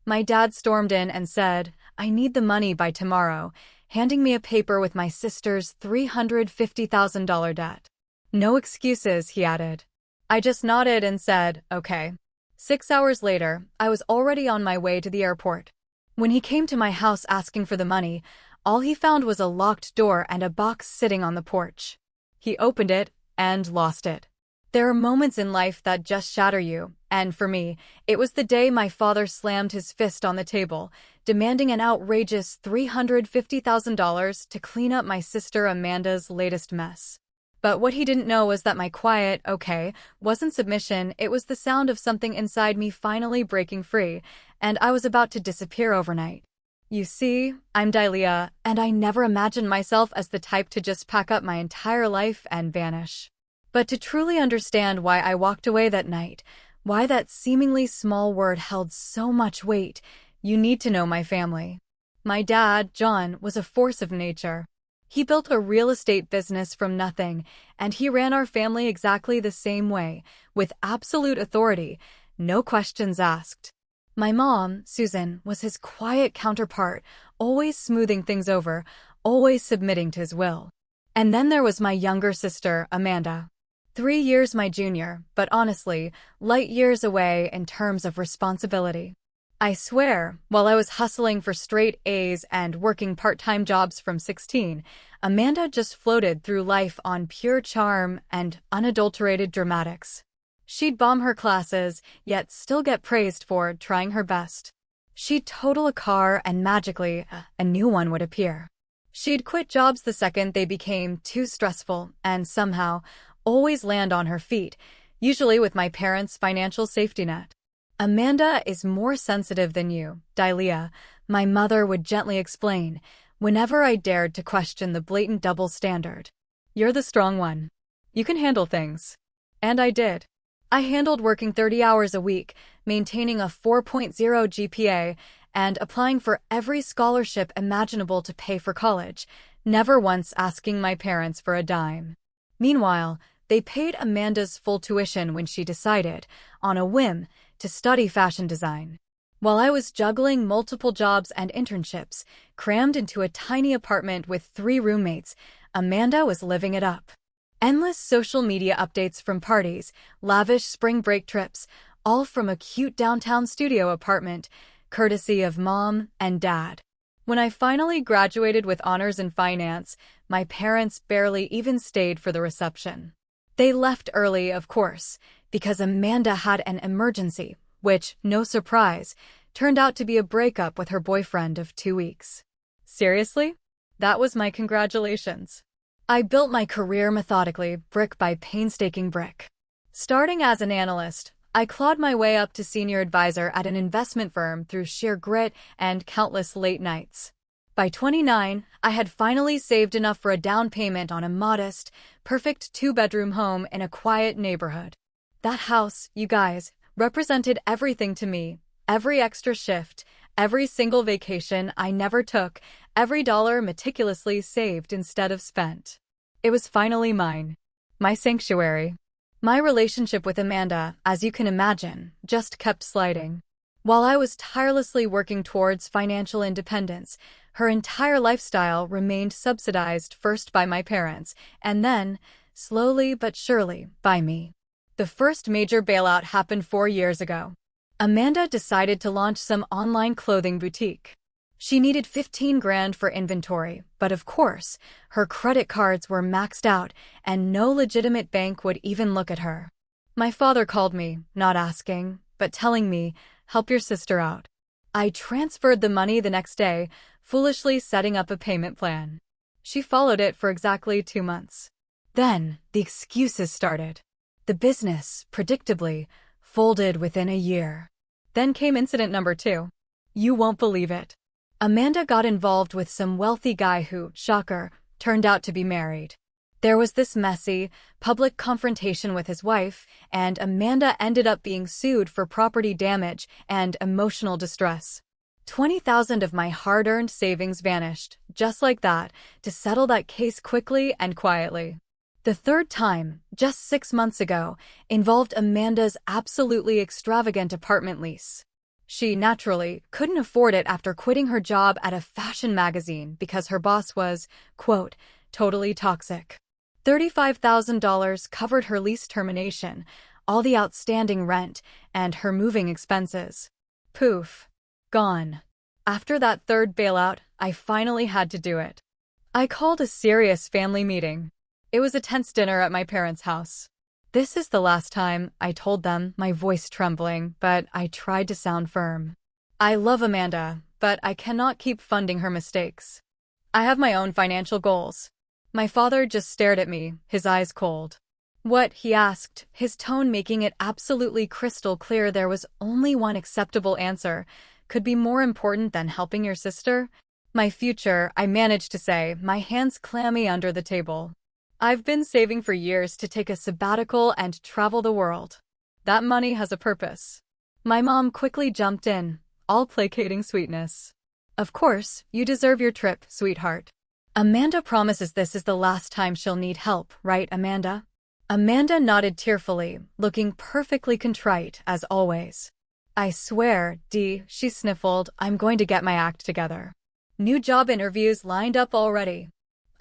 My dad stormed in and said, "I need the money by tomorrow," handing me a paper with my sister's $350,000 debt. "No excuses," he added. I just nodded and said, "Okay." 6 hours later, I was already on my way to the airport. When he came to my house asking for the money, all he found was a locked door and a box sitting on the porch. He opened it and lost it. There are moments in life that just shatter you, and for me, it was the day my father slammed his fist on the table, demanding an outrageous $350,000 to clean up my sister Amanda's latest mess. But what he didn't know was that my quiet, "okay," wasn't submission, it was the sound of something inside me finally breaking free, and I was about to disappear overnight. You see, I'm Dalia, and I never imagined myself as the type to just pack up my entire life and vanish. But to truly understand why I walked away that night, why that seemingly small word held so much weight, you need to know my family. My dad, John, was a force of nature. He built a real estate business from nothing, and he ran our family exactly the same way, with absolute authority, no questions asked. My mom, Susan, was his quiet counterpart, always smoothing things over, always submitting to his will. And then there was my younger sister, Amanda. 3 years my junior, but honestly, light years away in terms of responsibility. I swear, while I was hustling for straight A's and working part-time jobs from 16, Amanda just floated through life on pure charm and unadulterated dramatics. She'd bomb her classes, yet still get praised for trying her best. She'd total a car and magically, a new one would appear. She'd quit jobs the second they became too stressful and somehow always land on her feet, usually with my parents' financial safety net. "Amanda is more sensitive than you, Dalia," my mother would gently explain, whenever I dared to question the blatant double standard. "You're the strong one. You can handle things." And I did. I handled working 30 hours a week, maintaining a 4.0 GPA, and applying for every scholarship imaginable to pay for college, never once asking my parents for a dime. Meanwhile, they paid Amanda's full tuition when she decided, on a whim, to study fashion design. While I was juggling multiple jobs and internships, crammed into a tiny apartment with 3 roommates, Amanda was living it up. Endless social media updates from parties, lavish spring break trips, all from a cute downtown studio apartment, courtesy of mom and dad. When I finally graduated with honors in finance, my parents barely even stayed for the reception. They left early, of course, because Amanda had an emergency, which, no surprise, turned out to be a breakup with her boyfriend of 2 weeks. Seriously? That was my congratulations. I built my career methodically, brick by painstaking brick. Starting as an analyst, I clawed my way up to senior advisor at an investment firm through sheer grit and countless late nights. By 29, I had finally saved enough for a down payment on a modest, perfect 2-bedroom home in a quiet neighborhood. That house, you guys, represented everything to me. Every extra shift, every single vacation I never took, every dollar meticulously saved instead of spent. It was finally mine. My sanctuary. My relationship with Amanda, as you can imagine, just kept sliding. While I was tirelessly working towards financial independence, her entire lifestyle remained subsidized first by my parents, and then, slowly but surely, by me. The first major bailout happened 4 years ago. Amanda decided to launch some online clothing boutique. She needed 15 grand for inventory, but of course, her credit cards were maxed out and no legitimate bank would even look at her. My father called me, not asking, but telling me, "Help your sister out." I transferred the money the next day, foolishly setting up a payment plan. She followed it for exactly 2 months. Then, the excuses started. The business, predictably, folded within a year. Then came incident number 2. You won't believe it. Amanda got involved with some wealthy guy who, shocker, turned out to be married. There was this messy, public confrontation with his wife, and Amanda ended up being sued for property damage and emotional distress. 20,000 of my hard-earned savings vanished, just like that, to settle that case quickly and quietly. The third time, just 6 months ago, involved Amanda's absolutely extravagant apartment lease. She, naturally, couldn't afford it after quitting her job at a fashion magazine because her boss was, quote, totally toxic. $35,000 covered her lease termination, all the outstanding rent, and her moving expenses. Poof. Gone. After that third bailout, I finally had to do it. I called a serious family meeting. It was a tense dinner at my parents' house. This is the last time, I told them, my voice trembling, but I tried to sound firm. I love Amanda, but I cannot keep funding her mistakes. I have my own financial goals. My father just stared at me, his eyes cold. What, he asked, his tone making it absolutely crystal clear there was only one acceptable answer. Could be more important than helping your sister? My future, I managed to say, my hands clammy under the table. I've been saving for years to take a sabbatical and travel the world. That money has a purpose. My mom quickly jumped in, all placating sweetness. Of course, you deserve your trip, sweetheart. Amanda promises this is the last time she'll need help, right, Amanda? Amanda nodded tearfully, looking perfectly contrite, as always. I swear, Dee, she sniffled, I'm going to get my act together. New job interviews lined up already.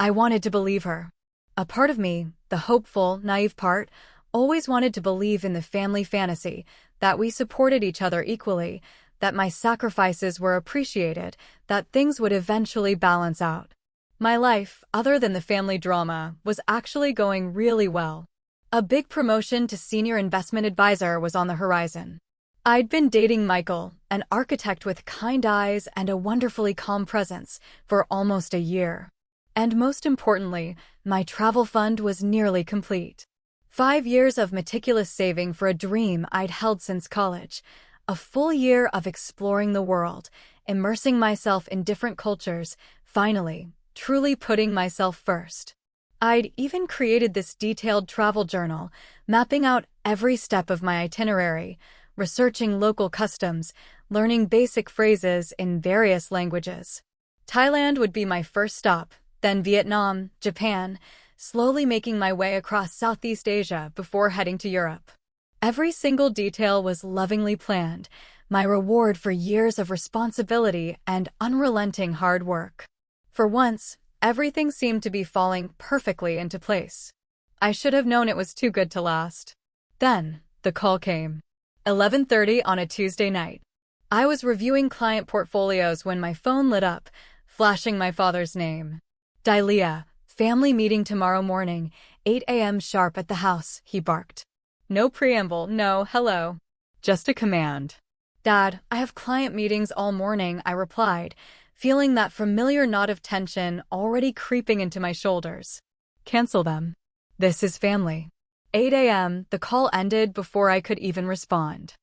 I wanted to believe her. A part of me, the hopeful, naive part, always wanted to believe in the family fantasy, that we supported each other equally, that my sacrifices were appreciated, that things would eventually balance out. My life, other than the family drama, was actually going really well. A big promotion to senior investment advisor was on the horizon. I'd been dating Michael, an architect with kind eyes and a wonderfully calm presence, for almost a year. And most importantly, my travel fund was nearly complete. 5 years of meticulous saving for a dream I'd held since college. A full year of exploring the world, immersing myself in different cultures, finally, truly putting myself first. I'd even created this detailed travel journal, mapping out every step of my itinerary, researching local customs, learning basic phrases in various languages. Thailand would be my first stop, then Vietnam, Japan, slowly making my way across Southeast Asia before heading to Europe. Every single detail was lovingly planned, my reward for years of responsibility and unrelenting hard work. For once, everything seemed to be falling perfectly into place. I should have known it was too good to last. Then, the call came. 11:30 on a Tuesday night. I was reviewing client portfolios when my phone lit up, flashing my father's name. Dalia, family meeting tomorrow morning, 8 a.m. sharp at the house, he barked. No preamble, no hello. Just a command. Dad, I have client meetings all morning, I replied, feeling that familiar knot of tension already creeping into my shoulders. Cancel them. This is family. 8 a.m., the call ended before I could even respond.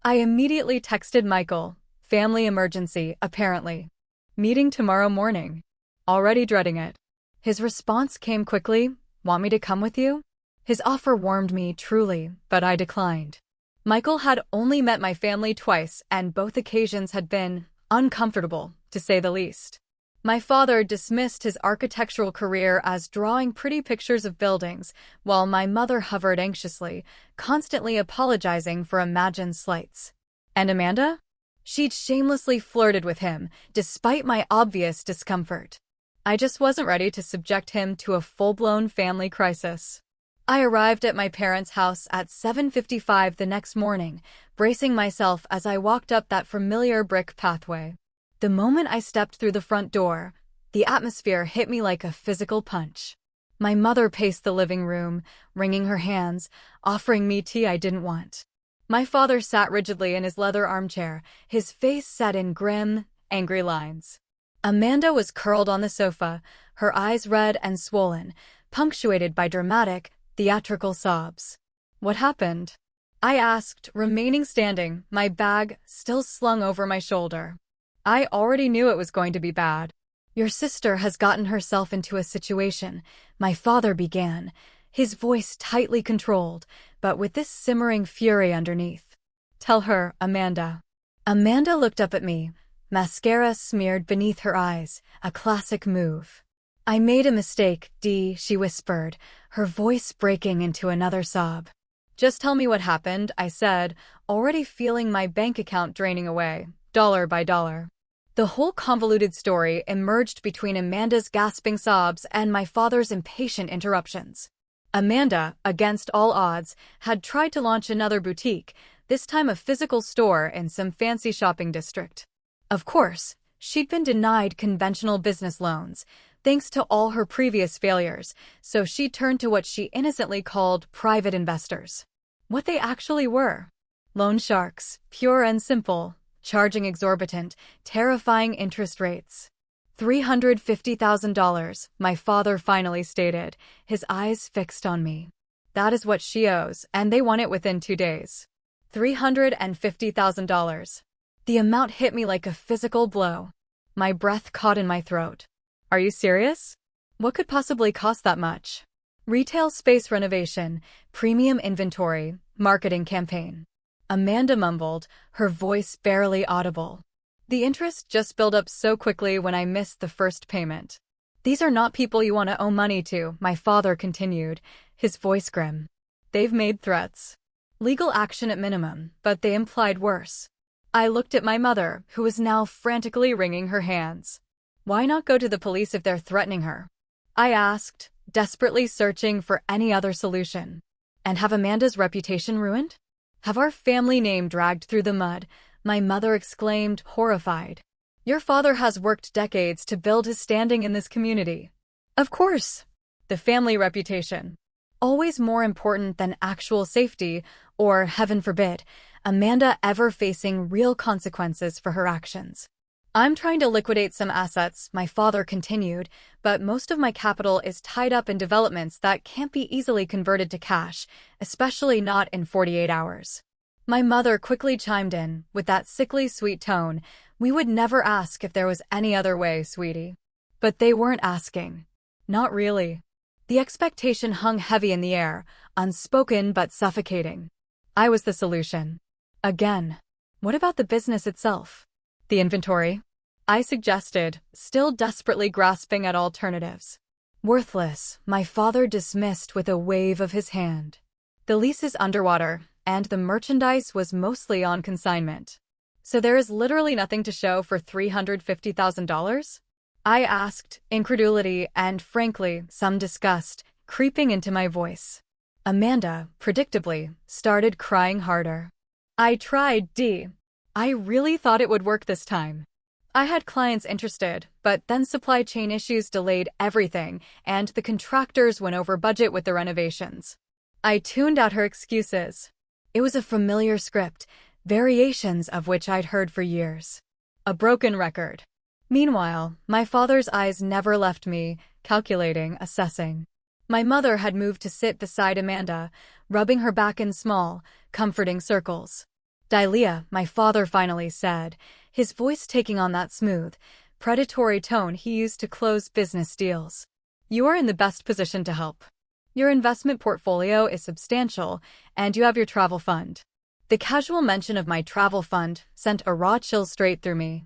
I immediately texted Michael. Family emergency, apparently. Meeting tomorrow morning. Already dreading it. His response came quickly. Want me to come with you? His offer warmed me, truly, but I declined. Michael had only met my family twice, and both occasions had been uncomfortable, to say the least. My father dismissed his architectural career as drawing pretty pictures of buildings, while my mother hovered anxiously, constantly apologizing for imagined slights. And Amanda? She'd shamelessly flirted with him, despite my obvious discomfort. I just wasn't ready to subject him to a full-blown family crisis. I arrived at my parents' house at 7:55 the next morning, bracing myself as I walked up that familiar brick pathway. The moment I stepped through the front door, the atmosphere hit me like a physical punch. My mother paced the living room, wringing her hands, offering me tea I didn't want. My father sat rigidly in his leather armchair, his face set in grim, angry lines. Amanda was curled on the sofa, her eyes red and swollen, punctuated by dramatic, theatrical sobs. What happened? I asked, remaining standing, my bag still slung over my shoulder. I already knew it was going to be bad. Your sister has gotten herself into a situation, my father began, his voice tightly controlled, but with this simmering fury underneath. Tell her, Amanda. Amanda looked up at me, mascara smeared beneath her eyes, a classic move. I made a mistake, Dee, she whispered, her voice breaking into another sob. Just tell me what happened, I said, already feeling my bank account draining away, dollar by dollar. The whole convoluted story emerged between Amanda's gasping sobs and my father's impatient interruptions. Amanda, against all odds, had tried to launch another boutique, this time a physical store in some fancy shopping district. Of course, she'd been denied conventional business loans, thanks to all her previous failures, so she turned to what she innocently called private investors. What they actually were: loan sharks, pure and simple, charging exorbitant, terrifying interest rates. $350,000, my father finally stated, his eyes fixed on me. That is what she owes, and they want it within 2 days. $350,000. The amount hit me like a physical blow. My breath caught in my throat. Are you serious? What could possibly cost that much? Retail space renovation, premium inventory, marketing campaign. Amanda mumbled, her voice barely audible. The interest just built up so quickly when I missed the first payment. These are not people you want to owe money to, my father continued, his voice grim. They've made threats. Legal action at minimum, but they implied worse. I looked at my mother, who was now frantically wringing her hands. Why not go to the police if they're threatening her? I asked, desperately searching for any other solution. And have Amanda's reputation ruined? Have our family name dragged through the mud? My mother exclaimed, horrified. Your father has worked decades to build his standing in this community. Of course. The family reputation. Always more important than actual safety, or, heaven forbid, Amanda ever facing real consequences for her actions. I'm trying to liquidate some assets, my father continued, but most of my capital is tied up in developments that can't be easily converted to cash, especially not in 48 hours. My mother quickly chimed in, with that sickly sweet tone. We would never ask if there was any other way, sweetie. But they weren't asking. Not really. The expectation hung heavy in the air, unspoken but suffocating. I was the solution. Again. What about the business itself? The inventory? I suggested, still desperately grasping at alternatives. Worthless, my father dismissed with a wave of his hand. The lease is underwater, and the merchandise was mostly on consignment. So there is literally nothing to show for $350,000? I asked, incredulity and, frankly, some disgust creeping into my voice. Amanda, predictably, started crying harder. I tried, I really thought it would work this time. I had clients interested, but then supply chain issues delayed everything, and the contractors went over budget with the renovations. I tuned out her excuses. It was a familiar script, variations of which I'd heard for years. A broken record. Meanwhile, my father's eyes never left me, calculating, assessing. My mother had moved to sit beside Amanda, rubbing her back in small, comforting circles. Dalia, my father finally said, his voice taking on that smooth, predatory tone he used to close business deals. You are in the best position to help. Your investment portfolio is substantial, and you have your travel fund. The casual mention of my travel fund sent a raw chill straight through me.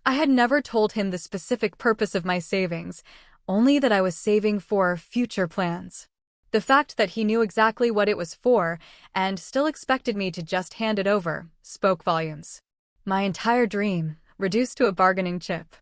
I had never told him the specific purpose of my savings, only that I was saving for future plans. The fact that he knew exactly what it was for, and still expected me to just hand it over, spoke volumes. My entire dream, reduced to a bargaining chip.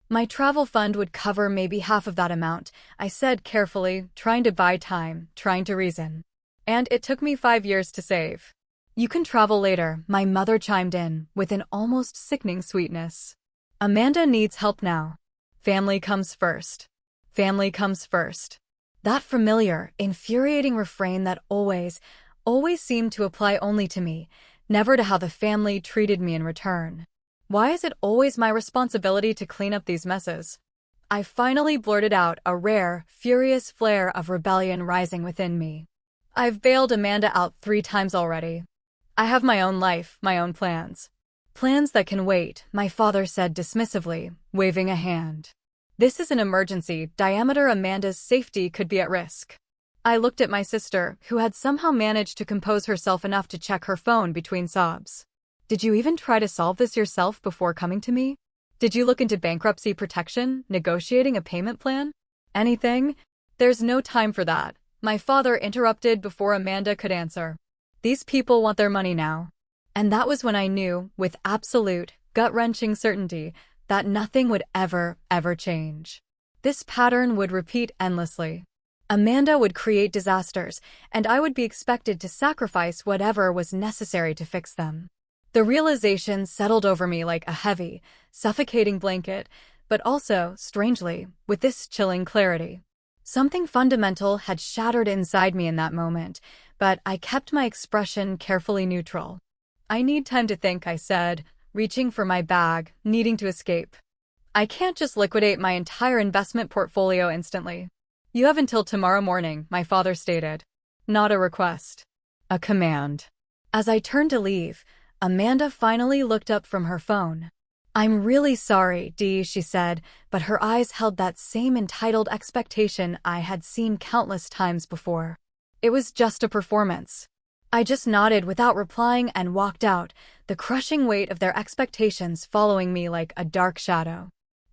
My travel fund would cover maybe half of that amount, I said carefully, trying to buy time, trying to reason. And it took me 5 years to save. You can travel later, my mother chimed in, with an almost sickening sweetness. Amanda needs help now. Family comes first. Family comes first. That familiar, infuriating refrain that always seemed to apply only to me, never to how the family treated me in return. Why is it always my responsibility to clean up these messes? I finally blurted out, a rare, furious flare of rebellion rising within me. I've bailed Amanda out 3 times already. I have my own life, my own plans. Plans that can wait, my father said dismissively, waving a hand. This is an emergency, diameter Amanda's safety could be at risk. I looked at my sister, who had somehow managed to compose herself enough to check her phone between sobs. Did you even try to solve this yourself before coming to me? Did you look into bankruptcy protection, negotiating a payment plan? Anything? There's no time for that, my father interrupted before Amanda could answer. These people want their money now. And that was when I knew, with absolute, gut-wrenching certainty, that nothing would ever change. This pattern would repeat endlessly. Amanda would create disasters, and I would be expected to sacrifice whatever was necessary to fix them. The realization settled over me like a heavy, suffocating blanket, but also, strangely, with this chilling clarity. Something fundamental had shattered inside me in that moment, but I kept my expression carefully neutral. I need time to think, I said, reaching for my bag, needing to escape. I can't just liquidate my entire investment portfolio instantly. You have until tomorrow morning, my father stated. Not a request. A command. As I turned to leave, Amanda finally looked up from her phone. I'm really sorry, Dee, she said, but her eyes held that same entitled expectation I had seen countless times before. It was just a performance. I just nodded without replying and walked out, the crushing weight of their expectations following me like a dark shadow.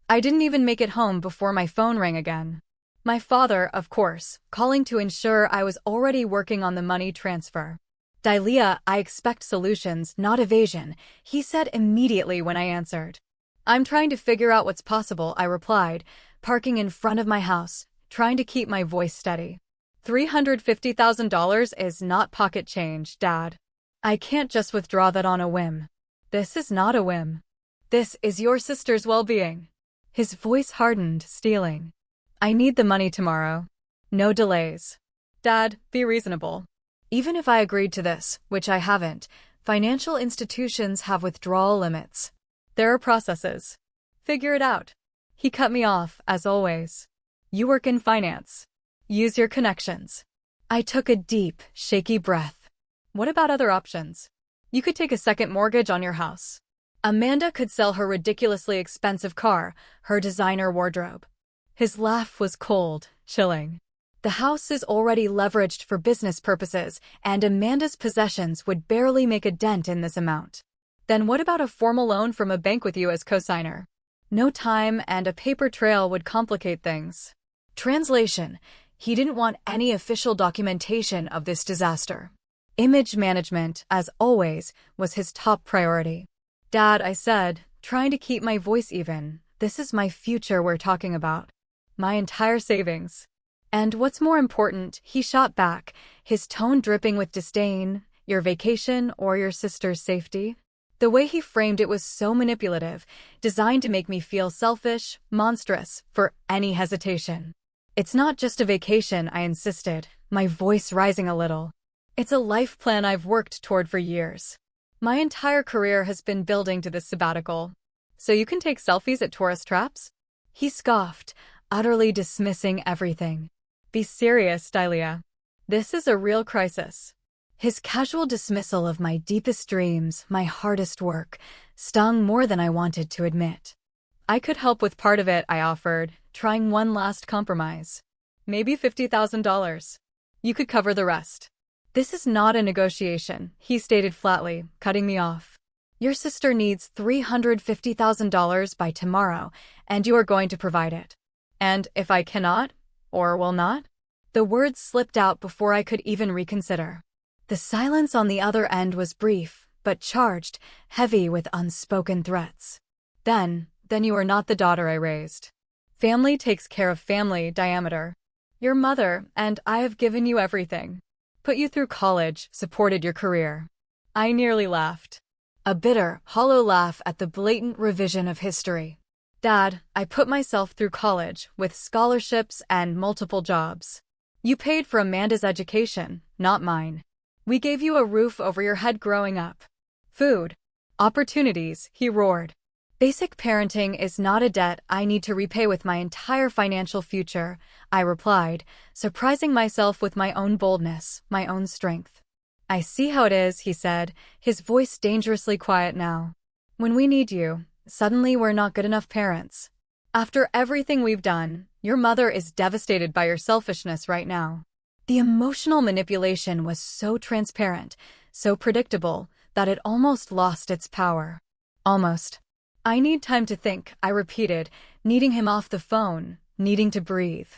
I didn't even make it home before my phone rang again. My father, of course, calling to ensure I was already working on the money transfer. Dalia, I expect solutions, not evasion, he said immediately when I answered. I'm trying to figure out what's possible, I replied, parking in front of my house, trying to keep my voice steady. $350,000 is not pocket change, Dad. I can't just withdraw that on a whim. This is not a whim. This is your sister's well-being. His voice hardened, stealing. I need the money tomorrow. No delays. Dad, be reasonable. Even if I agreed to this, which I haven't, financial institutions have withdrawal limits. There are processes. Figure it out. He cut me off, as always. You work in finance. Use your connections. I took a deep, shaky breath. What about other options? You could take a second mortgage on your house. Amanda could sell her ridiculously expensive car, her designer wardrobe. His laugh was cold, chilling. The house is already leveraged for business purposes, and Amanda's possessions would barely make a dent in this amount. Then what about a formal loan from a bank with you as cosigner? No time and a paper trail would complicate things. Translation: he didn't want any official documentation of this disaster. Image management, as always, was his top priority. Dad, I said, trying to keep my voice even, this is my future we're talking about. My entire savings. And what's more important, he shot back, his tone dripping with disdain, your vacation or your sister's safety? The way he framed it was so manipulative, designed to make me feel selfish, monstrous, for any hesitation. It's not just a vacation, I insisted, my voice rising a little. It's a life plan I've worked toward for years. My entire career has been building to this sabbatical. So you can take selfies at tourist traps? He scoffed, utterly dismissing everything. Be serious, Dalia. This is a real crisis. His casual dismissal of my deepest dreams, my hardest work, stung more than I wanted to admit. I could help with part of it, I offered, trying one last compromise. Maybe $50,000. You could cover the rest. This is not a negotiation, he stated flatly, cutting me off. Your sister needs $350,000 by tomorrow, and you are going to provide it. And if I cannot, or will not? The words slipped out before I could even reconsider. The silence on the other end was brief, but charged, heavy with unspoken threats. Then you are not the daughter I raised. Family takes care of family, diameter. Your mother and I have given you everything. Put you through college, supported your career. I nearly laughed. A bitter, hollow laugh at the blatant revision of history. Dad, I put myself through college, with scholarships and multiple jobs. You paid for Amanda's education, not mine. We gave you a roof over your head growing up. Food. Opportunities, he roared. Basic parenting is not a debt I need to repay with my entire financial future, I replied, surprising myself with my own boldness, my own strength. I see how it is, he said, his voice dangerously quiet now. When we need you, suddenly we're not good enough parents. After everything we've done, your mother is devastated by your selfishness right now. The emotional manipulation was so transparent, so predictable, that it almost lost its power. Almost. I need time to think, I repeated, needing him off the phone, needing to breathe.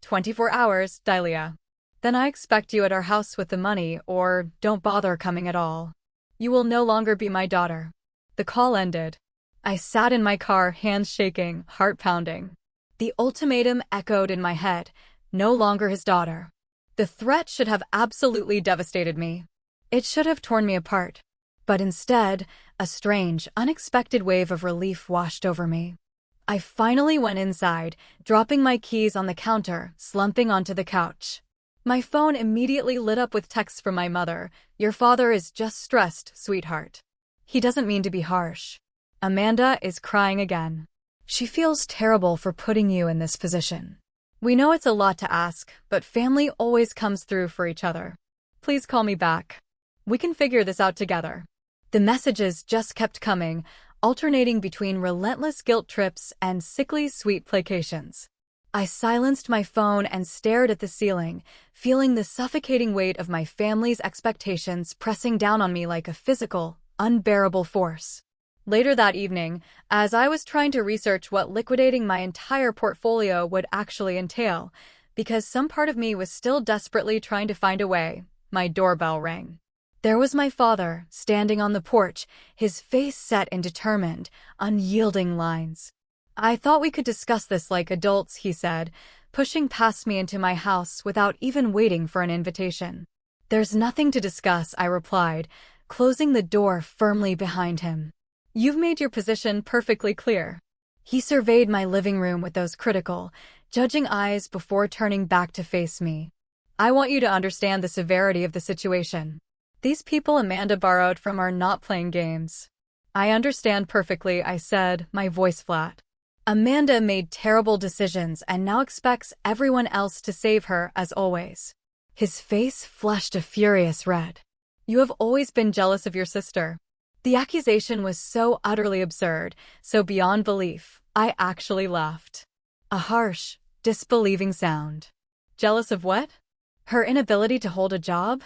24 hours, Dalia. Then I expect you at our house with the money, or don't bother coming at all. You will no longer be my daughter. The call ended. I sat in my car, hands shaking, heart pounding. The ultimatum echoed in my head, no longer his daughter. The threat should have absolutely devastated me. It should have torn me apart. But instead, a strange, unexpected wave of relief washed over me. I finally went inside, dropping my keys on the counter, slumping onto the couch. My phone immediately lit up with texts from my mother. Your father is just stressed, sweetheart. He doesn't mean to be harsh. Amanda is crying again. She feels terrible for putting you in this position. We know it's a lot to ask, but family always comes through for each other. Please call me back. We can figure this out together. The messages just kept coming, alternating between relentless guilt trips and sickly sweet placations. I silenced my phone and stared at the ceiling, feeling the suffocating weight of my family's expectations pressing down on me like a physical, unbearable force. Later that evening, as I was trying to research what liquidating my entire portfolio would actually entail, because some part of me was still desperately trying to find a way, my doorbell rang. There was my father, standing on the porch, his face set in determined, unyielding lines. I thought we could discuss this like adults, he said, pushing past me into my house without even waiting for an invitation. There's nothing to discuss, I replied, closing the door firmly behind him. You've made your position perfectly clear. He surveyed my living room with those critical, judging eyes before turning back to face me. I want you to understand the severity of the situation. These people Amanda borrowed from are not playing games. I understand perfectly, I said, my voice flat. Amanda made terrible decisions and now expects everyone else to save her, as always. His face flushed a furious red. You have always been jealous of your sister. The accusation was so utterly absurd, so beyond belief, I actually laughed. A harsh, disbelieving sound. Jealous of what? Her inability to hold a job?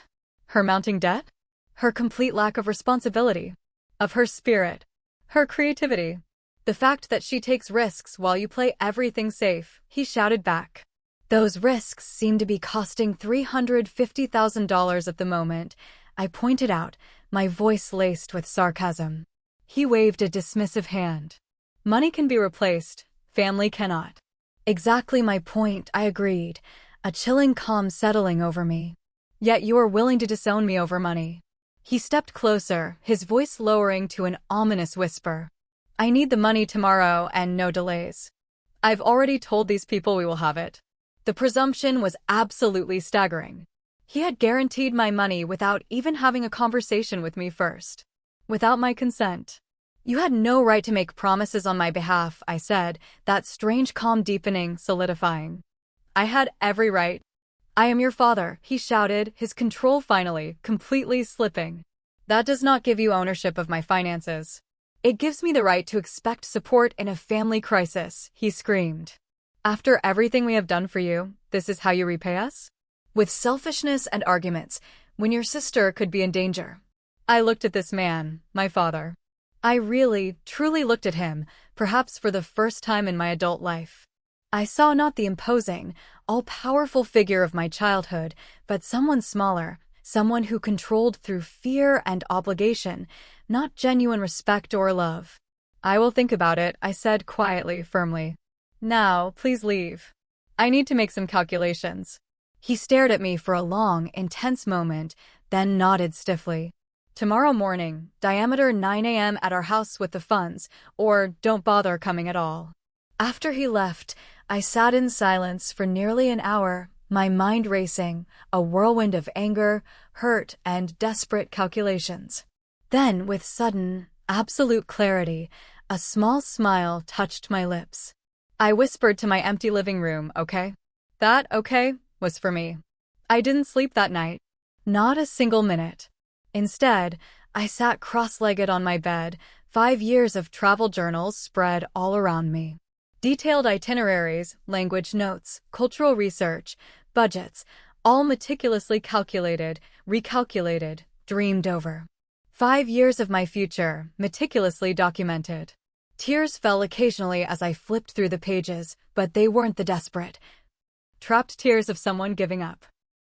Her mounting debt? Her complete lack of responsibility? Of her spirit? Her creativity? The fact that she takes risks while you play everything safe, he shouted back. Those risks seem to be costing $350,000 at the moment, I pointed out, my voice laced with sarcasm. He waved a dismissive hand. Money can be replaced, family cannot. Exactly my point, I agreed, a chilling calm settling over me. Yet you are willing to disown me over money. He stepped closer, his voice lowering to an ominous whisper. I need the money tomorrow and no delays. I've already told these people we will have it. The presumption was absolutely staggering. He had guaranteed my money without even having a conversation with me first. Without my consent. You had no right to make promises on my behalf, I said, that strange calm deepening, solidifying. I had every right. I am your father, he shouted, his control finally, completely slipping. That does not give you ownership of my finances. It gives me the right to expect support in a family crisis, he screamed. After everything we have done for you, this is how you repay us? With selfishness and arguments, when your sister could be in danger. I looked at this man, my father. I really, truly looked at him, perhaps for the first time in my adult life. I saw not the imposing, all-powerful figure of my childhood, but someone smaller, someone who controlled through fear and obligation, not genuine respect or love. I will think about it, I said quietly, firmly. Now, please leave. I need to make some calculations. He stared at me for a long, intense moment, then nodded stiffly. Tomorrow morning, diameter 9 a.m. at our house with the funds, or don't bother coming at all. After he left, I sat in silence for nearly an hour, my mind racing, a whirlwind of anger, hurt, and desperate calculations. Then, with sudden, absolute clarity, a small smile touched my lips. I whispered to my empty living room, okay? That, okay, was for me. I didn't sleep that night. Not a single minute. Instead, I sat cross-legged on my bed, 5 years of travel journals spread all around me. Detailed itineraries, language notes, cultural research, budgets, all meticulously calculated, recalculated, dreamed over. 5 years of my future, meticulously documented. Tears fell occasionally as I flipped through the pages, but they weren't the desperate, trapped tears of someone giving up.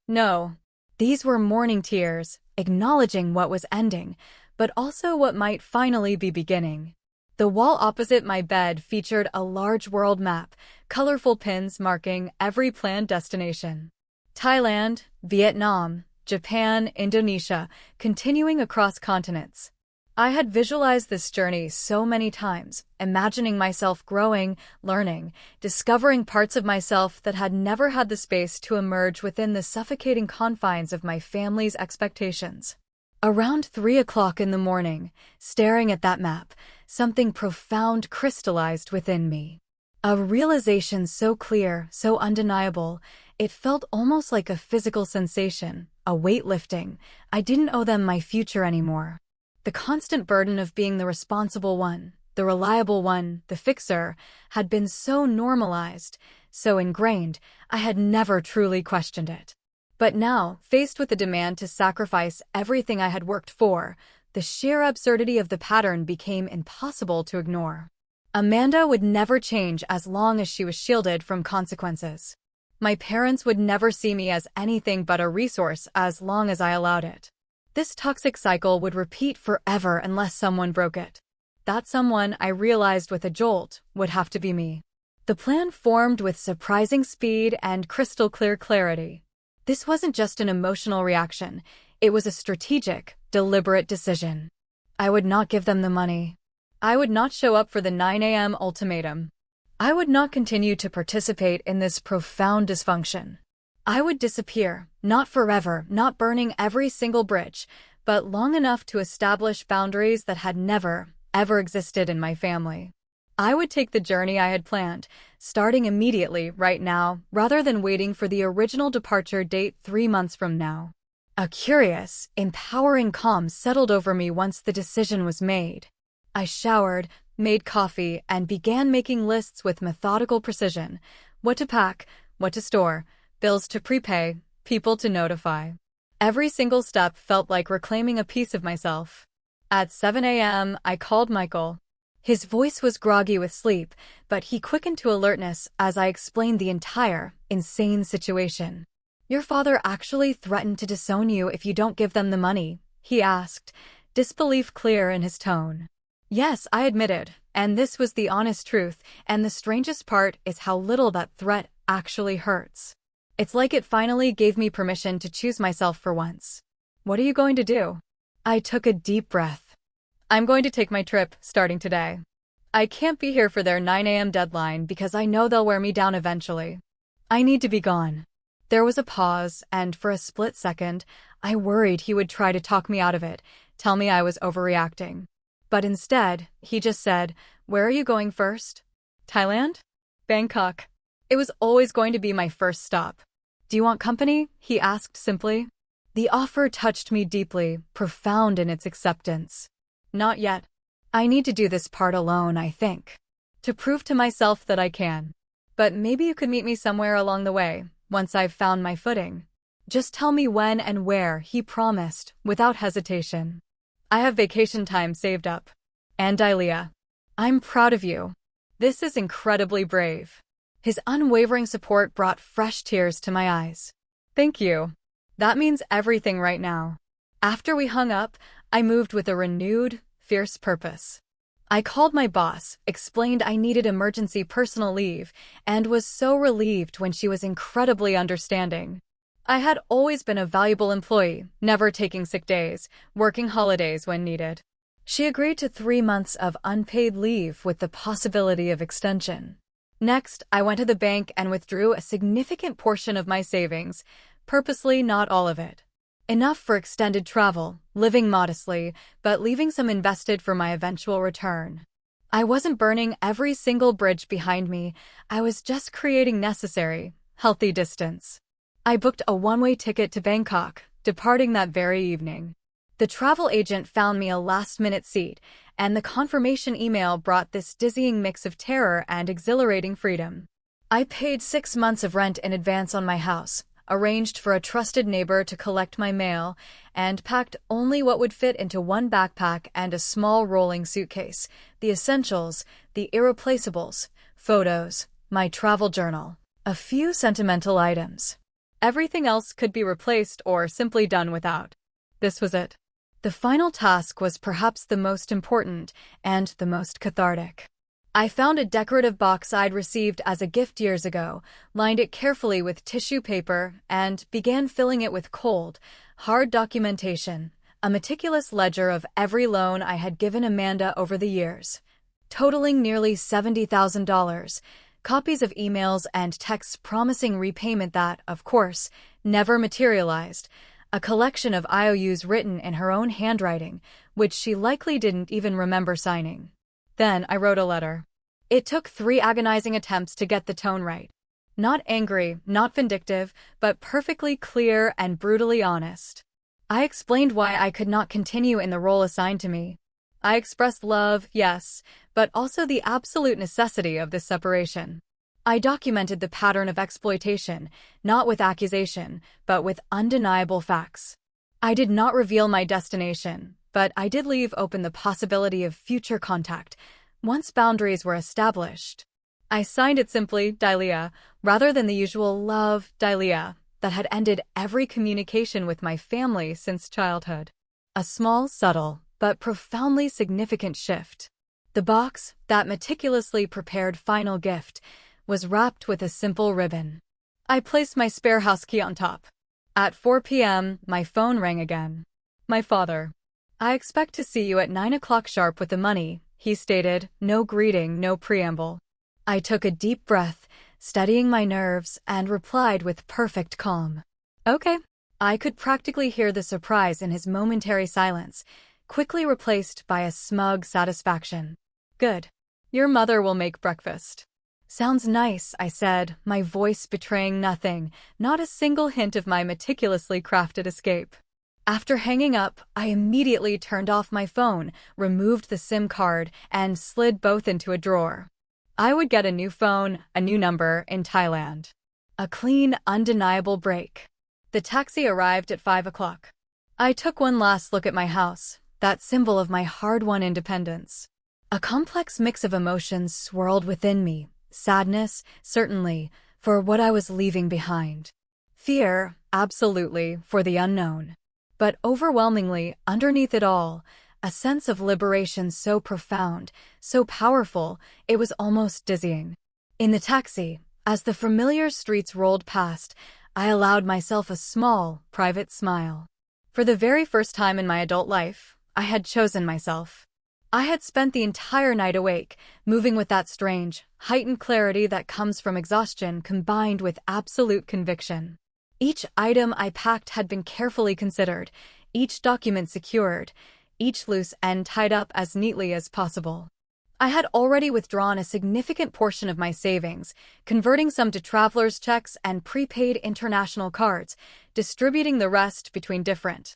No. These were morning tears, acknowledging what was ending, but also what might finally be beginning. The wall opposite my bed featured a large world map, colorful pins marking every planned destination. Thailand, Vietnam, Japan, Indonesia, continuing across continents. I had visualized this journey so many times, imagining myself growing, learning, discovering parts of myself that had never had the space to emerge within the suffocating confines of my family's expectations. Around 3 o'clock in the morning, staring at that map, something profound crystallized within me. A realization so clear, so undeniable, it felt almost like a physical sensation, a weight lifting. I didn't owe them my future anymore. The constant burden of being the responsible one, the reliable one, the fixer, had been so normalized, so ingrained, I had never truly questioned it. But now, faced with the demand to sacrifice everything I had worked for, the sheer absurdity of the pattern became impossible to ignore. Amanda would never change as long as she was shielded from consequences. My parents would never see me as anything but a resource as long as I allowed it. This toxic cycle would repeat forever unless someone broke it. That someone, I realized with a jolt, would have to be me. The plan formed with surprising speed and crystal clear clarity. This wasn't just an emotional reaction, it was a strategic, deliberate decision. I would not give them the money. I would not show up for the 9 a.m. ultimatum. I would not continue to participate in this profound dysfunction. I would disappear, not forever, not burning every single bridge, but long enough to establish boundaries that had never, ever existed in my family. I would take the journey I had planned, starting immediately, right now, rather than waiting for the original departure date 3 months from now. A curious, empowering calm settled over me once the decision was made. I showered, made coffee, and began making lists with methodical precision. What to pack, what to store, bills to prepay, people to notify. Every single step felt like reclaiming a piece of myself. At 7 a.m., I called Michael. His voice was groggy with sleep, but he quickened to alertness as I explained the entire, insane situation. "Your father actually threatened to disown you if you don't give them the money," he asked, disbelief clear in his tone. Yes, I admitted, and this was the honest truth, and the strangest part is how little that threat actually hurts. It's like it finally gave me permission to choose myself for once. "What are you going to do?" I took a deep breath. "I'm going to take my trip, starting today. I can't be here for their 9 a.m. deadline because I know they'll wear me down eventually. I need to be gone." There was a pause, and for a split second, I worried he would try to talk me out of it, tell me I was overreacting. But instead, he just said, "Where are you going first?" "Thailand?" "Bangkok." It was always going to be my first stop. "Do you want company?" he asked simply. The offer touched me deeply, profound in its acceptance. "Not yet. I need to do this part alone, I think. To prove to myself that I can. But maybe you could meet me somewhere along the way, once I've found my footing. Just tell me when and where," he promised, without hesitation. "I have vacation time saved up." "And Ilea, I'm proud of you. This is incredibly brave." His unwavering support brought fresh tears to my eyes. "Thank you. That means everything right now." After we hung up, I moved with a renewed, fierce purpose. I called my boss, explained I needed emergency personal leave, and was so relieved when she was incredibly understanding. I had always been a valuable employee, never taking sick days, working holidays when needed. She agreed to 3 months of unpaid leave with the possibility of extension. Next, I went to the bank and withdrew a significant portion of my savings, purposely not all of it. Enough for extended travel, living modestly, but leaving some invested for my eventual return. I wasn't burning every single bridge behind me, I was just creating necessary, healthy distance. I booked a one-way ticket to Bangkok, departing that very evening. The travel agent found me a last-minute seat, and the confirmation email brought this dizzying mix of terror and exhilarating freedom. I paid 6 months of rent in advance on my house, arranged for a trusted neighbor to collect my mail, and packed only what would fit into one backpack and a small rolling suitcase, the essentials, the irreplaceables, photos, my travel journal, a few sentimental items. Everything else could be replaced or simply done without. This was it. The final task was perhaps the most important and the most cathartic. I found a decorative box I'd received as a gift years ago, lined it carefully with tissue paper, and began filling it with cold, hard documentation, a meticulous ledger of every loan I had given Amanda over the years, totaling nearly $70,000, copies of emails and texts promising repayment that, of course, never materialized, a collection of IOUs written in her own handwriting, which she likely didn't even remember signing. Then I wrote a letter. It took 3 agonizing attempts to get the tone right. Not angry, not vindictive, but perfectly clear and brutally honest. I explained why I could not continue in the role assigned to me. I expressed love, yes, but also the absolute necessity of this separation. I documented the pattern of exploitation, not with accusation, but with undeniable facts. I did not reveal my destination, but I did leave open the possibility of future contact, once boundaries were established. I signed it simply, Dalia, rather than the usual love, Dalia, that had ended every communication with my family since childhood. A small, subtle, but profoundly significant shift. The box, that meticulously prepared final gift, was wrapped with a simple ribbon. I placed my spare house key on top. At 4 p.m., my phone rang again. My father. "I expect to see you at 9 o'clock sharp with the money," he stated, no greeting, no preamble. I took a deep breath, steadying my nerves, and replied with perfect calm. "Okay." I could practically hear the surprise in his momentary silence, quickly replaced by a smug satisfaction. "Good. Your mother will make breakfast." "Sounds nice," I said, my voice betraying nothing, not a single hint of my meticulously crafted escape. After hanging up, I immediately turned off my phone, removed the SIM card, and slid both into a drawer. I would get a new phone, a new number, in Thailand. A clean, undeniable break. The taxi arrived at 5 o'clock. I took one last look at my house, that symbol of my hard-won independence. A complex mix of emotions swirled within me. Sadness, certainly, for what I was leaving behind. Fear, absolutely, for the unknown. But overwhelmingly, underneath it all, a sense of liberation so profound, so powerful, it was almost dizzying. In the taxi, as the familiar streets rolled past, I allowed myself a small, private smile. For the very first time in my adult life, I had chosen myself. I had spent the entire night awake, moving with that strange, heightened clarity that comes from exhaustion combined with absolute conviction. Each item I packed had been carefully considered, each document secured, each loose end tied up as neatly as possible. I had already withdrawn a significant portion of my savings, converting some to traveler's checks and prepaid international cards, distributing the rest between different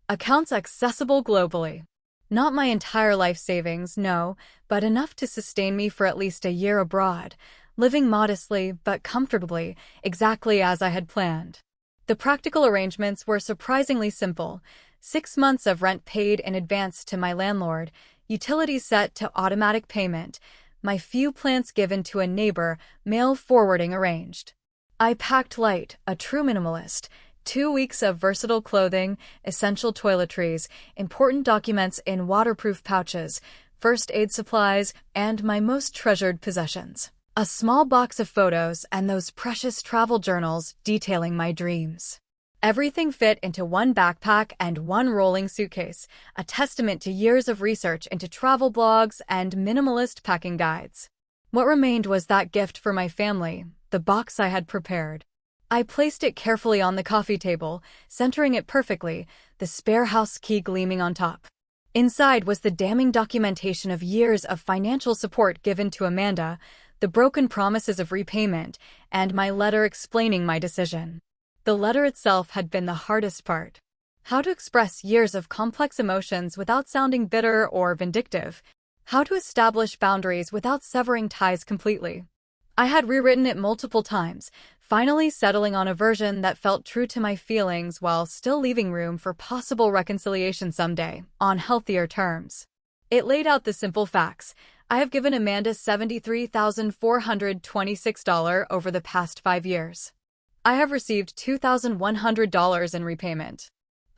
accounts accessible globally. Not my entire life savings, no, but enough to sustain me for at least a year abroad, living modestly but comfortably, exactly as I had planned. The practical arrangements were surprisingly simple. 6 months of rent paid in advance to my landlord, utilities set to automatic payment, my few plants given to a neighbor, mail forwarding arranged. I packed light, a true minimalist. 2 weeks of versatile clothing, essential toiletries, important documents in waterproof pouches, first aid supplies, and my most treasured possessions. A small box of photos and those precious travel journals detailing my dreams. Everything fit into one backpack and one rolling suitcase, a testament to years of research into travel blogs and minimalist packing guides. What remained was that gift for my family, the box I had prepared. I placed it carefully on the coffee table, centering it perfectly, the spare house key gleaming on top. Inside was the damning documentation of years of financial support given to Amanda, the broken promises of repayment, and my letter explaining my decision. The letter itself had been the hardest part. How to express years of complex emotions without sounding bitter or vindictive. How to establish boundaries without severing ties completely. I had rewritten it multiple times, finally settling on a version that felt true to my feelings while still leaving room for possible reconciliation someday, on healthier terms. It laid out the simple facts. I have given Amanda $73,426 over the past 5 years. I have received $2,100 in repayment.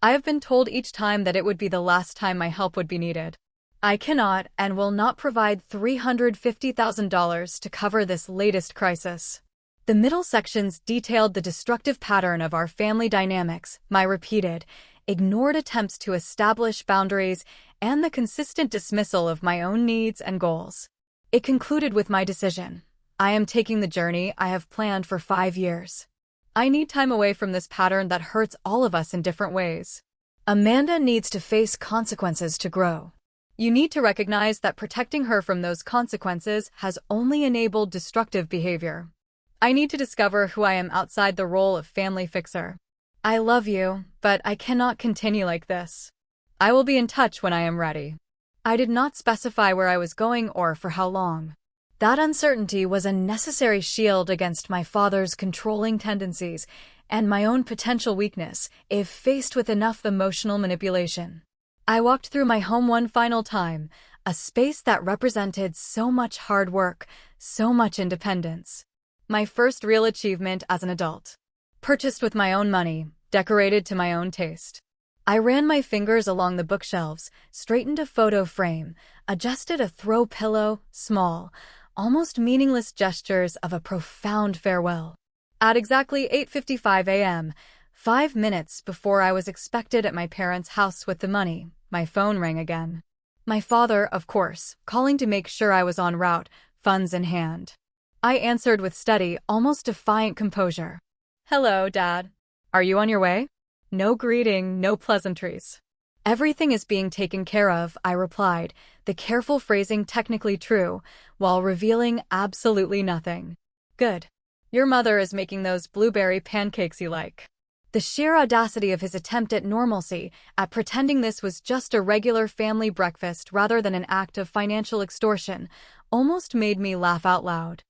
I have been told each time that it would be the last time my help would be needed. I cannot and will not provide $350,000 to cover this latest crisis. The middle sections detailed the destructive pattern of our family dynamics, my repeated, ignored attempts to establish boundaries, and the consistent dismissal of my own needs and goals. It concluded with my decision. I am taking the journey I have planned for 5 years. I need time away from this pattern that hurts all of us in different ways. Amanda needs to face consequences to grow. You need to recognize that protecting her from those consequences has only enabled destructive behavior. I need to discover who I am outside the role of family fixer. I love you, but I cannot continue like this. I will be in touch when I am ready. I did not specify where I was going or for how long. That uncertainty was a necessary shield against my father's controlling tendencies and my own potential weakness if faced with enough emotional manipulation. I walked through my home one final time, a space that represented so much hard work, so much independence. My first real achievement as an adult. Purchased with my own money, decorated to my own taste. I ran my fingers along the bookshelves, straightened a photo frame, adjusted a throw pillow, small, almost meaningless gestures of a profound farewell. At exactly 8:55 a.m., 5 minutes before I was expected at my parents' house with the money, my phone rang again. My father, of course, calling to make sure I was en route, funds in hand. I answered with steady, almost defiant composure. Hello, Dad. Are you on your way? No greeting, no pleasantries. Everything is being taken care of, I replied, the careful phrasing technically true, while revealing absolutely nothing. Good. Your mother is making those blueberry pancakes you like. The sheer audacity of his attempt at normalcy, at pretending this was just a regular family breakfast rather than an act of financial extortion, almost made me laugh out loud.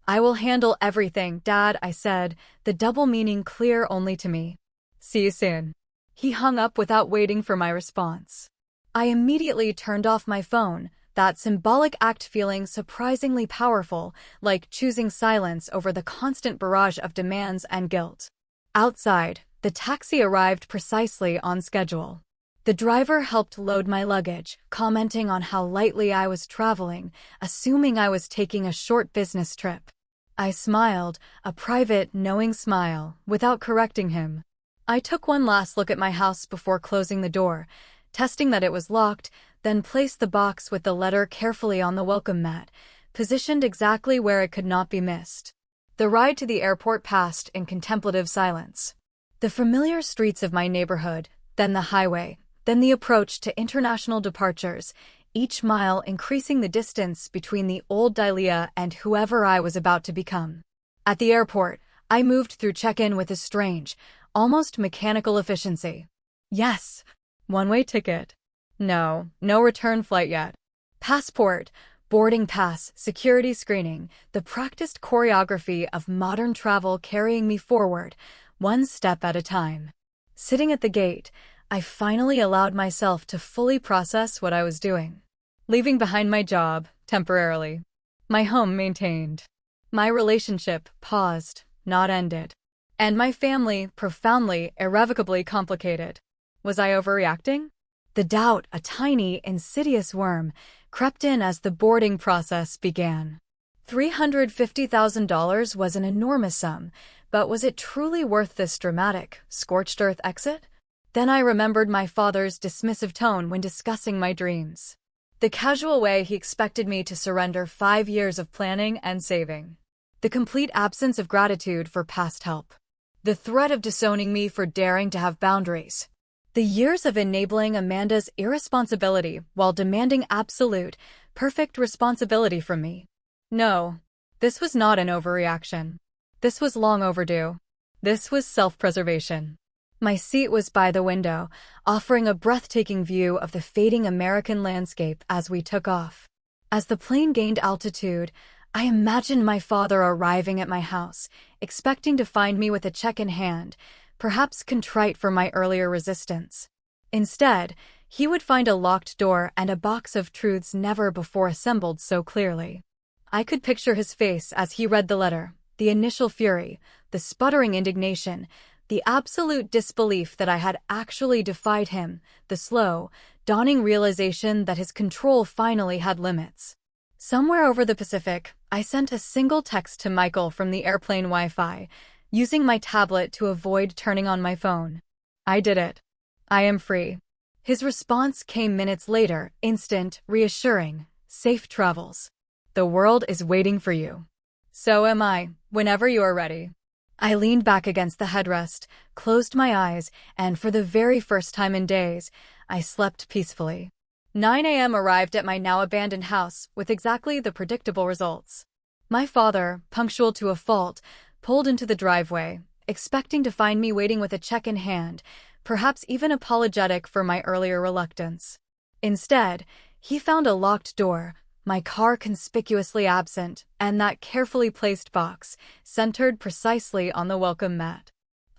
I will handle everything, Dad, I said, the double meaning clear only to me. See you soon. He hung up without waiting for my response. I immediately turned off my phone, that symbolic act feeling surprisingly powerful, like choosing silence over the constant barrage of demands and guilt. Outside, the taxi arrived precisely on schedule. The driver helped load my luggage, commenting on how lightly I was traveling, assuming I was taking a short business trip. I smiled, a private, knowing smile, without correcting him. I took one last look at my house before closing the door, testing that it was locked, then placed the box with the letter carefully on the welcome mat, positioned exactly where it could not be missed. The ride to the airport passed in contemplative silence. The familiar streets of my neighborhood, then the highway, then the approach to international departures, each mile increasing the distance between the old Dalia and whoever I was about to become. At the airport, I moved through check-in with a strange, almost mechanical efficiency. Yes. One-way ticket. No return flight yet. Passport, boarding pass, security screening, the practiced choreography of modern travel carrying me forward, one step at a time. Sitting at the gate, I finally allowed myself to fully process what I was doing. Leaving behind my job, temporarily. My home maintained. My relationship paused, not ended. And my family profoundly, irrevocably complicated. Was I overreacting? The doubt, a tiny, insidious worm, crept in as the boarding process began. $350,000 was an enormous sum, but was it truly worth this dramatic, scorched-earth exit? Then I remembered my father's dismissive tone when discussing my dreams. The casual way he expected me to surrender 5 years of planning and saving. The complete absence of gratitude for past help. The threat of disowning me for daring to have boundaries. The years of enabling Amanda's irresponsibility while demanding absolute, perfect responsibility from me. No, this was not an overreaction. This was long overdue. This was self-preservation. My seat was by the window, offering a breathtaking view of the fading American landscape as we took off. As the plane gained altitude, I imagined my father arriving at my house, expecting to find me with a check in hand, perhaps contrite for my earlier resistance. Instead, he would find a locked door and a box of truths never before assembled so clearly. I could picture his face as he read the letter, The initial fury, the sputtering indignation, the absolute disbelief that I had actually defied him, the slow, dawning realization that his control finally had limits. Somewhere over the Pacific, I sent a single text to Michael from the airplane Wi-Fi, using my tablet to avoid turning on my phone. I did it. I am free. His response came minutes later, instant, reassuring. Safe travels. The world is waiting for you. So am I, whenever you are ready. I leaned back against the headrest, closed my eyes, and for the very first time in days, I slept peacefully. 9 a.m. arrived at my now abandoned house with exactly the predictable results. My father, punctual to a fault, pulled into the driveway, expecting to find me waiting with a check in hand, perhaps even apologetic for my earlier reluctance. Instead, he found a locked door, my car conspicuously absent, and that carefully placed box, centered precisely on the welcome mat.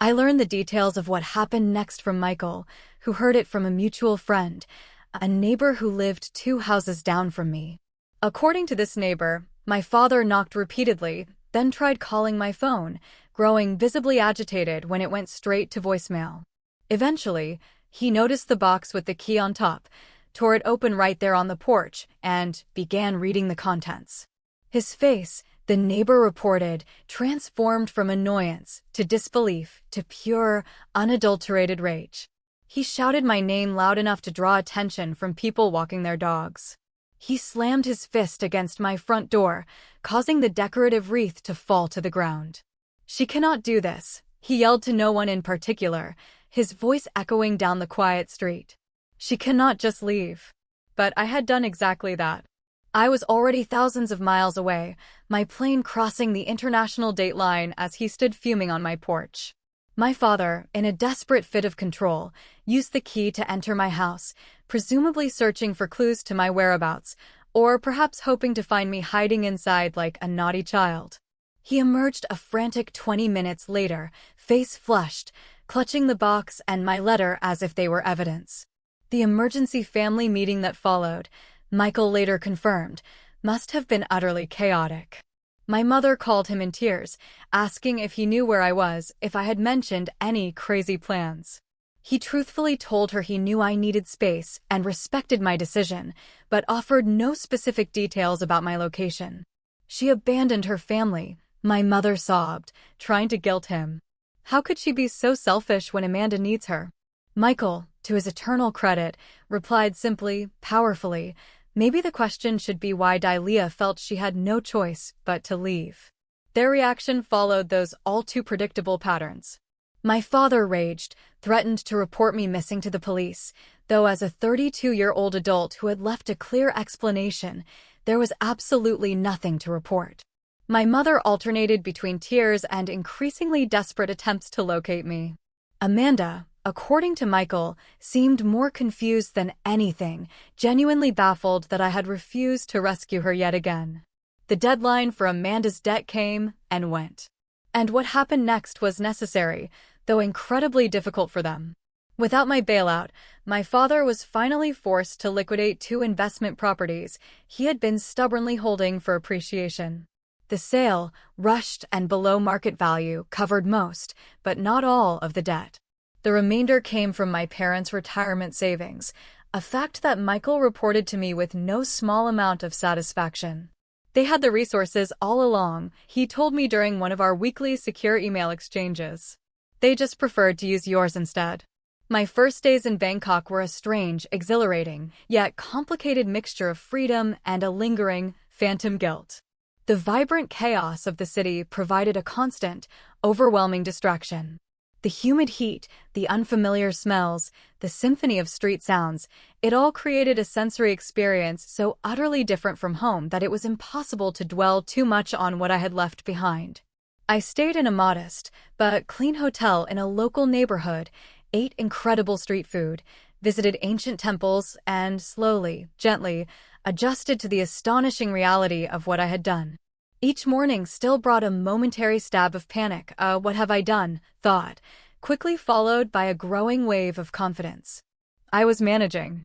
I learned the details of what happened next from Michael, who heard it from a mutual friend, a neighbor who lived 2 houses down from me. According to this neighbor, my father knocked repeatedly, then tried calling my phone, growing visibly agitated when it went straight to voicemail. Eventually, he noticed the box with the key on top, tore it open right there on the porch, and began reading the contents. His face, the neighbor reported, transformed from annoyance to disbelief to pure, unadulterated rage. He shouted my name loud enough to draw attention from people walking their dogs. He slammed his fist against my front door, causing the decorative wreath to fall to the ground. "She cannot do this," he yelled to no one in particular, his voice echoing down the quiet street. "She cannot just leave." But I had done exactly that. I was already thousands of miles away, my plane crossing the international date line as he stood fuming on my porch. My father, in a desperate fit of control, used the key to enter my house, presumably searching for clues to my whereabouts, or perhaps hoping to find me hiding inside like a naughty child. He emerged a frantic 20 minutes later, face flushed, clutching the box and my letter as if they were evidence. The emergency family meeting that followed, Michael later confirmed, must have been utterly chaotic. My mother called him in tears, asking if he knew where I was, if I had mentioned any crazy plans. He truthfully told her he knew I needed space and respected my decision, but offered no specific details about my location. She abandoned her family, my mother sobbed, trying to guilt him. How could she be so selfish when Amanda needs her? Michael, to his eternal credit, replied simply, powerfully, maybe the question should be why Dalia felt she had no choice but to leave. Their reaction followed those all too predictable patterns. My father raged, threatened to report me missing to the police, though as a 32-year-old adult who had left a clear explanation, there was absolutely nothing to report. My mother alternated between tears and increasingly desperate attempts to locate me. Amanda, according to Michael, seemed more confused than anything, genuinely baffled that I had refused to rescue her yet again. The deadline for Amanda's debt came and went. And what happened next was necessary, though incredibly difficult for them. Without my bailout, my father was finally forced to liquidate 2 investment properties he had been stubbornly holding for appreciation. The sale, rushed and below market value, covered most, but not all, of the debt. The remainder came from my parents' retirement savings, a fact that Michael reported to me with no small amount of satisfaction. They had the resources all along, he told me during one of our weekly secure email exchanges. They just preferred to use yours instead. My first days in Bangkok were a strange, exhilarating, yet complicated mixture of freedom and a lingering, phantom guilt. The vibrant chaos of the city provided a constant, overwhelming distraction. The humid heat, the unfamiliar smells, the symphony of street sounds, it all created a sensory experience so utterly different from home that it was impossible to dwell too much on what I had left behind. I stayed in a modest, but clean hotel in a local neighborhood, ate incredible street food, visited ancient temples, and slowly, gently, adjusted to the astonishing reality of what I had done. Each morning still brought a momentary stab of panic, what have I done, thought, quickly followed by a growing wave of confidence. I was managing.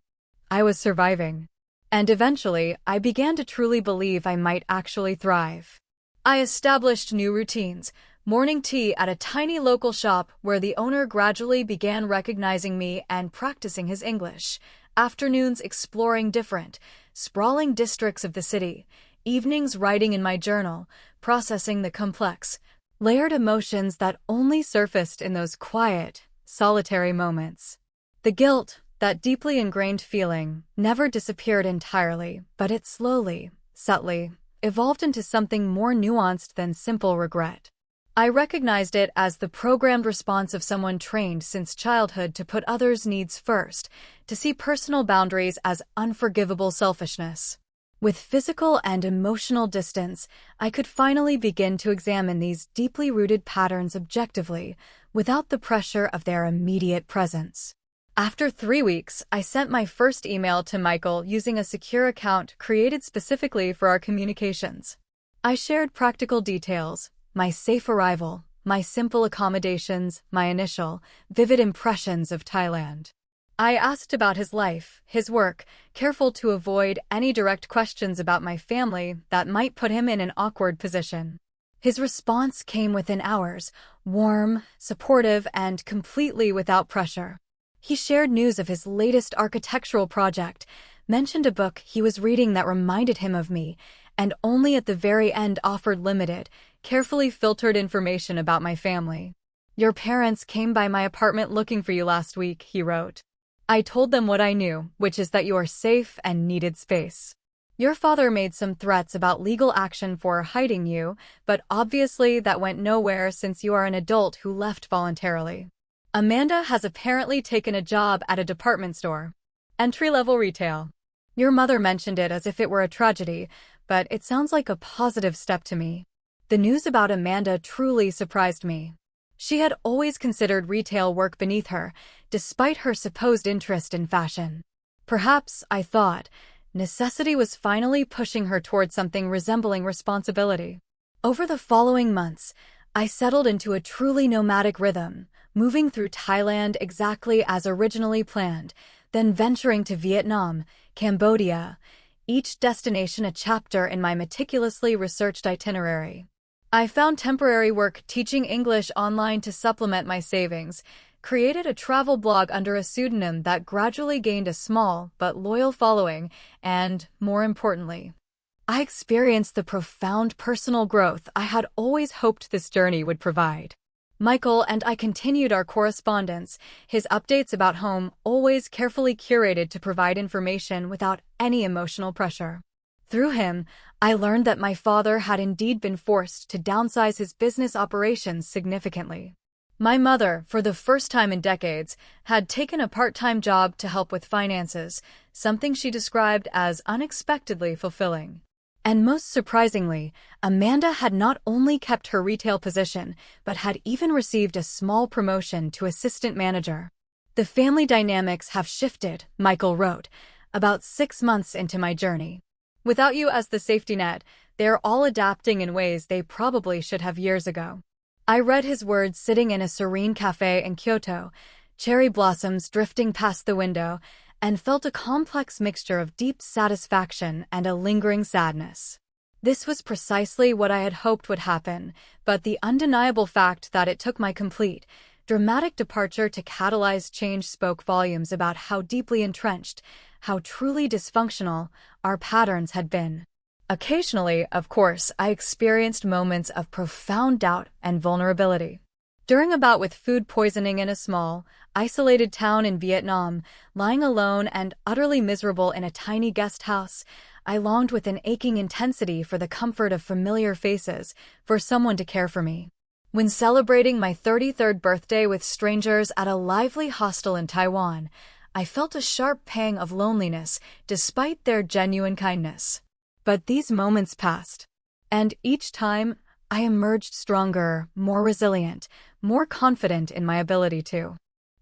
I was surviving. And eventually, I began to truly believe I might actually thrive. I established new routines. Morning tea at a tiny local shop where the owner gradually began recognizing me and practicing his English. Afternoons exploring different, sprawling districts of the city. Evenings writing in my journal, processing the complex, layered emotions that only surfaced in those quiet, solitary moments. The guilt, that deeply ingrained feeling, never disappeared entirely, but it slowly, subtly, evolved into something more nuanced than simple regret. I recognized it as the programmed response of someone trained since childhood to put others' needs first, to see personal boundaries as unforgivable selfishness. With physical and emotional distance, I could finally begin to examine these deeply rooted patterns objectively, without the pressure of their immediate presence. After 3 weeks, I sent my first email to Michael using a secure account created specifically for our communications. I shared practical details, my safe arrival, my simple accommodations, my initial, vivid impressions of Thailand. I asked about his life, his work, careful to avoid any direct questions about my family that might put him in an awkward position. His response came within hours, warm, supportive, and completely without pressure. He shared news of his latest architectural project, mentioned a book he was reading that reminded him of me, and only at the very end offered limited, carefully filtered information about my family. "Your parents came by my apartment looking for you last week," he wrote. "I told them what I knew, which is that you are safe and needed space. Your father made some threats about legal action for hiding you, but obviously that went nowhere since you are an adult who left voluntarily. Amanda has apparently taken a job at a department store. Entry-level retail. Your mother mentioned it as if it were a tragedy, but it sounds like a positive step to me." The news about Amanda truly surprised me. She had always considered retail work beneath her, despite her supposed interest in fashion. Perhaps, I thought, necessity was finally pushing her toward something resembling responsibility. Over the following months, I settled into a truly nomadic rhythm, moving through Thailand exactly as originally planned, then venturing to Vietnam, Cambodia, each destination a chapter in my meticulously researched itinerary. I found temporary work teaching English online to supplement my savings, created a travel blog under a pseudonym that gradually gained a small but loyal following, and, more importantly, I experienced the profound personal growth I had always hoped this journey would provide. Michael and I continued our correspondence, his updates about home always carefully curated to provide information without any emotional pressure. Through him, I learned that my father had indeed been forced to downsize his business operations significantly. My mother, for the first time in decades, had taken a part-time job to help with finances, something she described as unexpectedly fulfilling. And most surprisingly, Amanda had not only kept her retail position, but had even received a small promotion to assistant manager. "The family dynamics have shifted," Michael wrote, about 6 months into my journey. "Without you as the safety net, they're all adapting in ways they probably should have years ago." I read his words sitting in a serene cafe in Kyoto, cherry blossoms drifting past the window, and felt a complex mixture of deep satisfaction and a lingering sadness. This was precisely what I had hoped would happen, but the undeniable fact that it took my complete, dramatic departure to catalyze change spoke volumes about how deeply entrenched, how truly dysfunctional, our patterns had been. Occasionally, of course, I experienced moments of profound doubt and vulnerability. During a bout with food poisoning in a small, isolated town in Vietnam, lying alone and utterly miserable in a tiny guest house, I longed with an aching intensity for the comfort of familiar faces, for someone to care for me. When celebrating my 33rd birthday with strangers at a lively hostel in Taiwan, I felt a sharp pang of loneliness despite their genuine kindness. But these moments passed, and each time I emerged stronger, more resilient, more confident in my ability to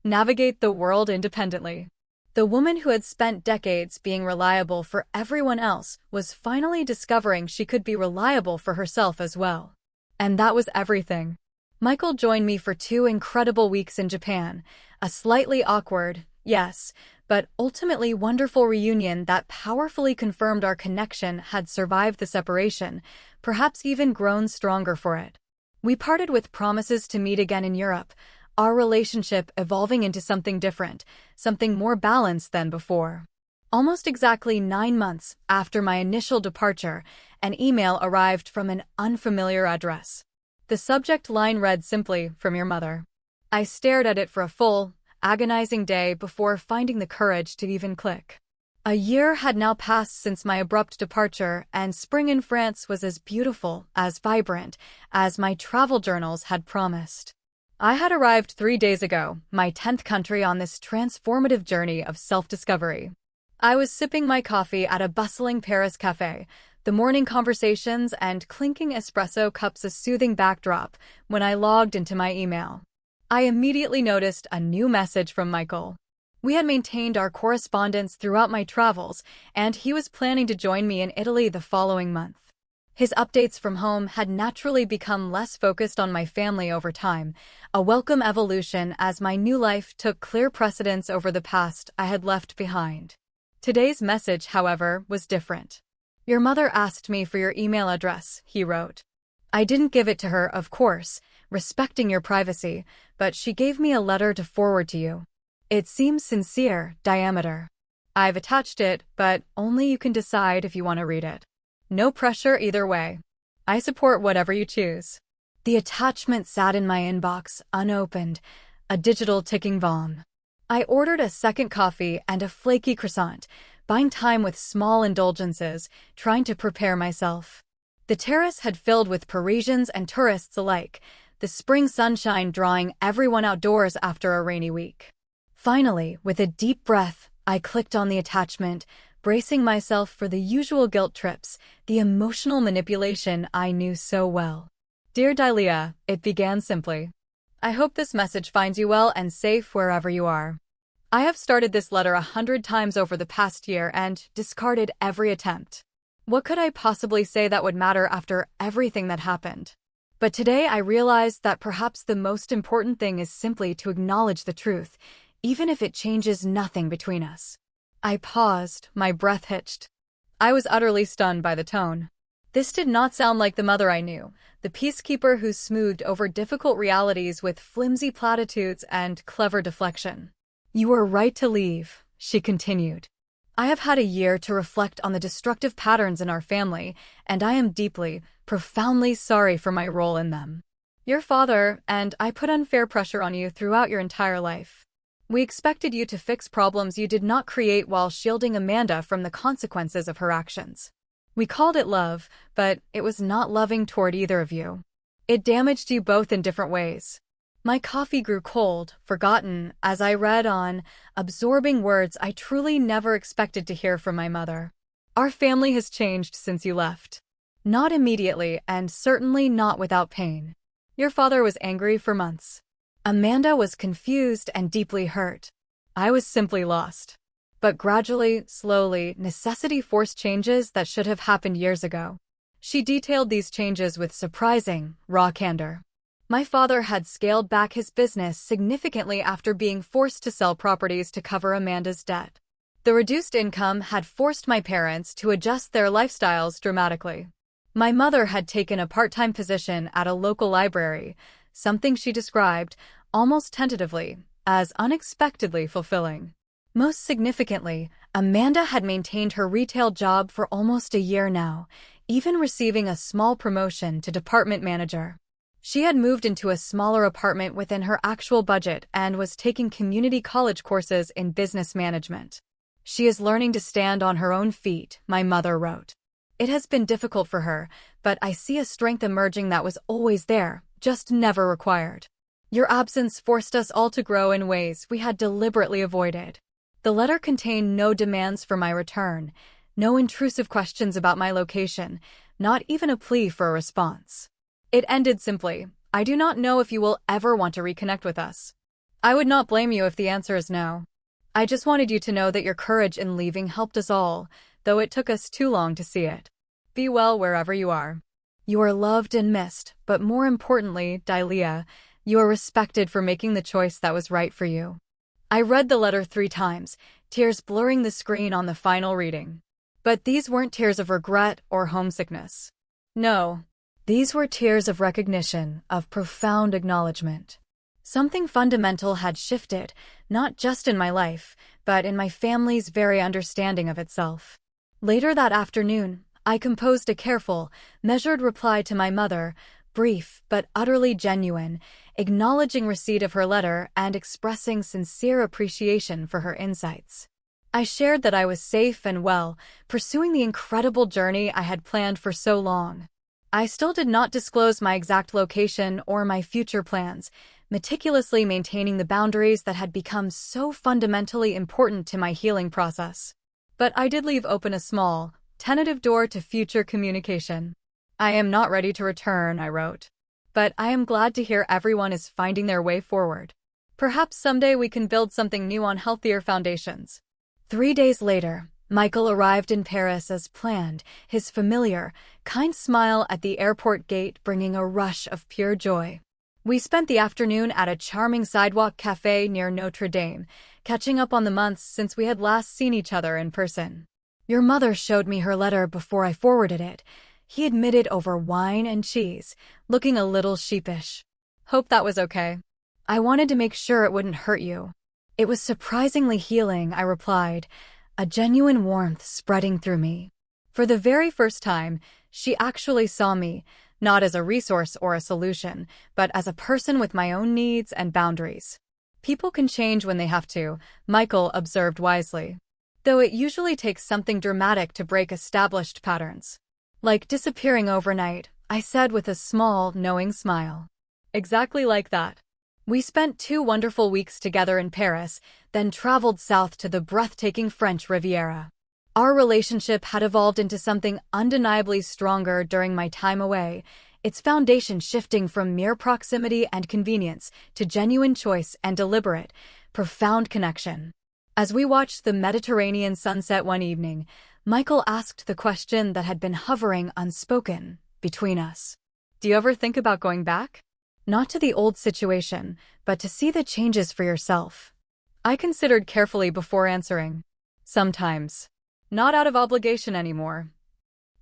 navigate the world independently. The woman who had spent decades being reliable for everyone else was finally discovering she could be reliable for herself as well. And that was everything. Michael joined me for 2 incredible weeks in Japan, a slightly awkward, Yes, but ultimately wonderful reunion that powerfully confirmed our connection had survived the separation, perhaps even grown stronger for it. We parted with promises to meet again in Europe, our relationship evolving into something different, something more balanced than before. Almost exactly 9 months after my initial departure, an email arrived from an unfamiliar address. The subject line read simply, "From your mother." I stared at it for a full, agonizing day before finding the courage to even click. A year had now passed since my abrupt departure, and spring in France was as beautiful, as vibrant, as my travel journals had promised. I had arrived 3 days ago, my 10th country on this transformative journey of self-discovery. I was sipping my coffee at a bustling Paris cafe, the morning conversations and clinking espresso cups a soothing backdrop, when I logged into my email. I immediately noticed a new message from Michael. We had maintained our correspondence throughout my travels, and he was planning to join me in Italy the following month. His updates from home had naturally become less focused on my family over time, a welcome evolution as my new life took clear precedence over the past I had left behind. Today's message, however, was different. "Your mother asked me for your email address," he wrote. "I didn't give it to her, of course, respecting your privacy, but she gave me a letter to forward to you. It seems sincere, diameter. I've attached it, but only you can decide if you want to read it. No pressure either way. I support whatever you choose." The attachment sat in my inbox, unopened, a digital ticking bomb. I ordered a second coffee and a flaky croissant, buying time with small indulgences, trying to prepare myself. The terrace had filled with Parisians and tourists alike, the spring sunshine drawing everyone outdoors after a rainy week. Finally, with a deep breath, I clicked on the attachment, bracing myself for the usual guilt trips, the emotional manipulation I knew so well. "Dear Dalia," it began simply. "I hope this message finds you well and safe wherever you are. I have started this letter 100 times over the past year and discarded every attempt. What could I possibly say that would matter after everything that happened? But today I realized that perhaps the most important thing is simply to acknowledge the truth, even if it changes nothing between us." I paused, my breath hitched. I was utterly stunned by the tone. This did not sound like the mother I knew, the peacekeeper who smoothed over difficult realities with flimsy platitudes and clever deflection. "You were right to leave," she continued. "I have had a year to reflect on the destructive patterns in our family, and I am deeply, profoundly sorry for my role in them. Your father and I put unfair pressure on you throughout your entire life. We expected you to fix problems you did not create while shielding Amanda from the consequences of her actions. We called it love, but it was not loving toward either of you. It damaged you both in different ways." My coffee grew cold, forgotten, as I read on, absorbing words I truly never expected to hear from my mother. "Our family has changed since you left. Not immediately, and certainly not without pain. Your father was angry for months. Amanda was confused and deeply hurt. I was simply lost. But gradually, slowly, necessity forced changes that should have happened years ago." She detailed these changes with surprising, raw candor. "My father had scaled back his business significantly after being forced to sell properties to cover Amanda's debt. The reduced income had forced my parents to adjust their lifestyles dramatically. My mother had taken a part-time position at a local library, something she described, almost tentatively, as unexpectedly fulfilling. Most significantly, Amanda had maintained her retail job for almost a year now, even receiving a small promotion to department manager. She had moved into a smaller apartment within her actual budget and was taking community college courses in business management. "She is learning to stand on her own feet," my mother wrote. "It has been difficult for her, but I see a strength emerging that was always there, just never required. Your absence forced us all to grow in ways we had deliberately avoided." The letter contained no demands for my return, no intrusive questions about my location, not even a plea for a response. It ended simply, "I do not know if you will ever want to reconnect with us. I would not blame you if the answer is no. I just wanted you to know that your courage in leaving helped us all, though it took us too long to see it. Be well wherever you are. You are loved and missed, but more importantly, Dalia, you are respected for making the choice that was right for you." I read the letter 3 times, tears blurring the screen on the final reading. But these weren't tears of regret or homesickness. No, these were tears of recognition, of profound acknowledgement. Something fundamental had shifted, not just in my life, but in my family's very understanding of itself. Later that afternoon, I composed a careful, measured reply to my mother, brief but utterly genuine, acknowledging receipt of her letter and expressing sincere appreciation for her insights. I shared that I was safe and well, pursuing the incredible journey I had planned for so long. I still did not disclose my exact location or my future plans, meticulously maintaining the boundaries that had become so fundamentally important to my healing process. But I did leave open a small, tentative door to future communication. "I am not ready to return," I wrote. "But I am glad to hear everyone is finding their way forward. Perhaps someday we can build something new on healthier foundations." 3 days later, Michael arrived in Paris as planned, his familiar, kind smile at the airport gate bringing a rush of pure joy. We spent the afternoon at a charming sidewalk cafe near Notre Dame, catching up on the months since we had last seen each other in person. "Your mother showed me her letter before I forwarded it," he admitted over wine and cheese, looking a little sheepish. "Hope that was okay. I wanted to make sure it wouldn't hurt you." "It was surprisingly healing," I replied, a genuine warmth spreading through me. For the very first time, she actually saw me, not as a resource or a solution, but as a person with my own needs and boundaries. "People can change when they have to," Michael observed wisely. "Though it usually takes something dramatic to break established patterns. Like disappearing overnight," I said with a small, knowing smile. Exactly like that. We spent 2 wonderful weeks together in Paris, then traveled south to the breathtaking French Riviera. Our relationship had evolved into something undeniably stronger during my time away, its foundation shifting from mere proximity and convenience to genuine choice and deliberate, profound connection. As we watched the Mediterranean sunset one evening, Michael asked the question that had been hovering unspoken between us. "Do you ever think about going back? Not to the old situation, but to see the changes for yourself?" I considered carefully before answering. "Sometimes. Not out of obligation anymore,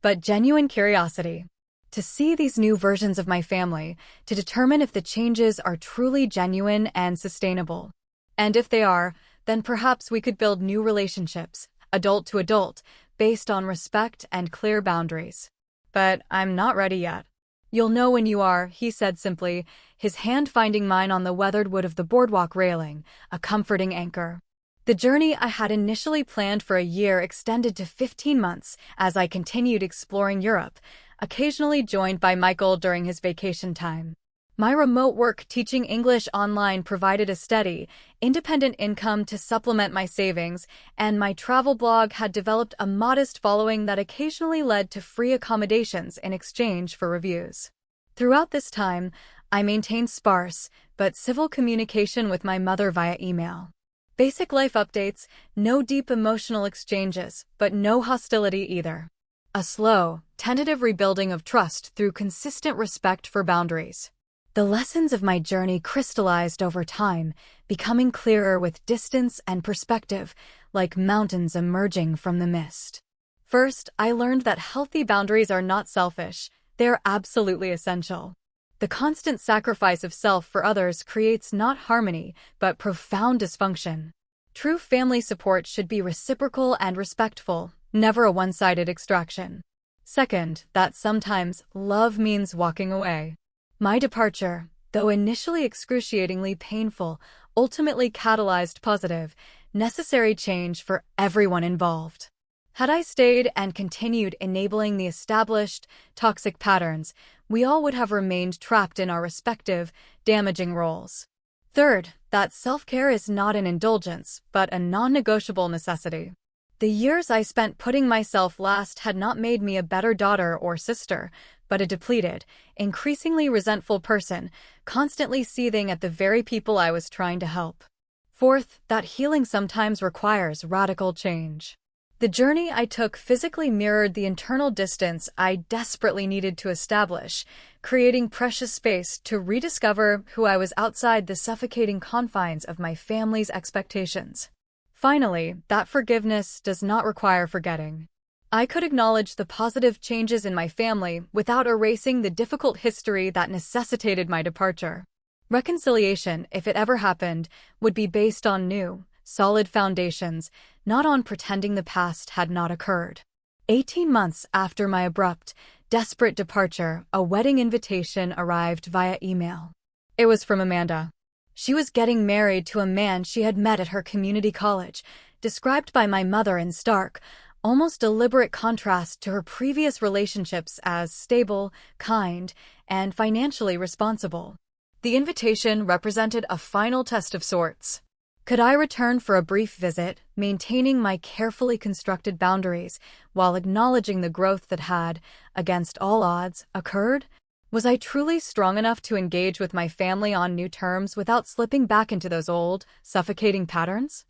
but genuine curiosity. To see these new versions of my family, to determine if the changes are truly genuine and sustainable. And if they are, then perhaps we could build new relationships, adult to adult, based on respect and clear boundaries. But I'm not ready yet." "You'll know when you are," he said simply, his hand finding mine on the weathered wood of the boardwalk railing, a comforting anchor. The journey I had initially planned for a year extended to 15 months as I continued exploring Europe, occasionally joined by Michael during his vacation time. My remote work teaching English online provided a steady, independent income to supplement my savings, and my travel blog had developed a modest following that occasionally led to free accommodations in exchange for reviews. Throughout this time, I maintained sparse but civil communication with my mother via email. Basic life updates, no deep emotional exchanges, but no hostility either. A slow, tentative rebuilding of trust through consistent respect for boundaries. The lessons of my journey crystallized over time, becoming clearer with distance and perspective, like mountains emerging from the mist. First, I learned that healthy boundaries are not selfish, they're absolutely essential. The constant sacrifice of self for others creates not harmony, but profound dysfunction. True family support should be reciprocal and respectful, never a one-sided extraction. Second, that sometimes love means walking away. My departure, though initially excruciatingly painful, ultimately catalyzed positive, necessary change for everyone involved. Had I stayed and continued enabling the established, toxic patterns, we all would have remained trapped in our respective, damaging roles. Third, that self-care is not an indulgence, but a non-negotiable necessity. The years I spent putting myself last had not made me a better daughter or sister, but a depleted, increasingly resentful person, constantly seething at the very people I was trying to help. Fourth, that healing sometimes requires radical change. The journey I took physically mirrored the internal distance I desperately needed to establish, creating precious space to rediscover who I was outside the suffocating confines of my family's expectations. Finally, that forgiveness does not require forgetting. I could acknowledge the positive changes in my family without erasing the difficult history that necessitated my departure. Reconciliation, if it ever happened, would be based on new, solid foundations, not on pretending the past had not occurred. 18 months after my abrupt, desperate departure, a wedding invitation arrived via email. It was from Amanda. She was getting married to a man she had met at her community college, described by my mother in stark, almost deliberate contrast to her previous relationships as stable, kind, and financially responsible. The invitation represented a final test of sorts. Could I return for a brief visit, maintaining my carefully constructed boundaries while acknowledging the growth that had, against all odds, occurred? Was I truly strong enough to engage with my family on new terms without slipping back into those old, suffocating patterns?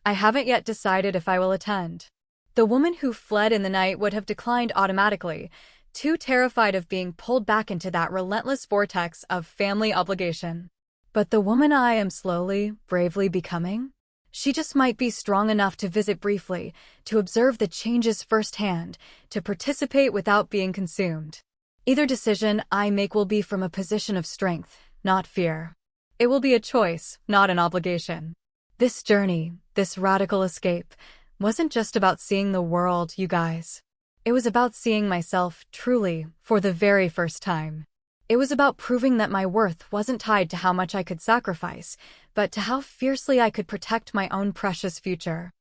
I haven't yet decided if I will attend. The woman who fled in the night would have declined automatically, too terrified of being pulled back into that relentless vortex of family obligation. But the woman I am slowly, bravely becoming? She just might be strong enough to visit briefly, to observe the changes firsthand, to participate without being consumed. Either decision I make will be from a position of strength, not fear. It will be a choice, not an obligation. This journey, this radical escape, wasn't just about seeing the world, you guys. It was about seeing myself truly, for the very first time. It was about proving that my worth wasn't tied to how much I could sacrifice, but to how fiercely I could protect my own precious future.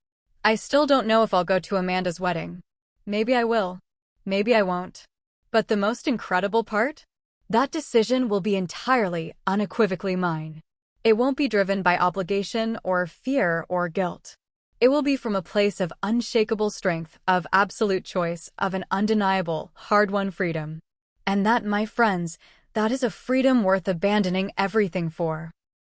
I still don't know if I'll go to Amanda's wedding. Maybe I will. Maybe I won't. But the most incredible part? That decision will be entirely, unequivocally mine. It won't be driven by obligation or fear or guilt. It will be from a place of unshakable strength, of absolute choice, of an undeniable, hard-won freedom. And that, my friends, that is a freedom worth abandoning everything for.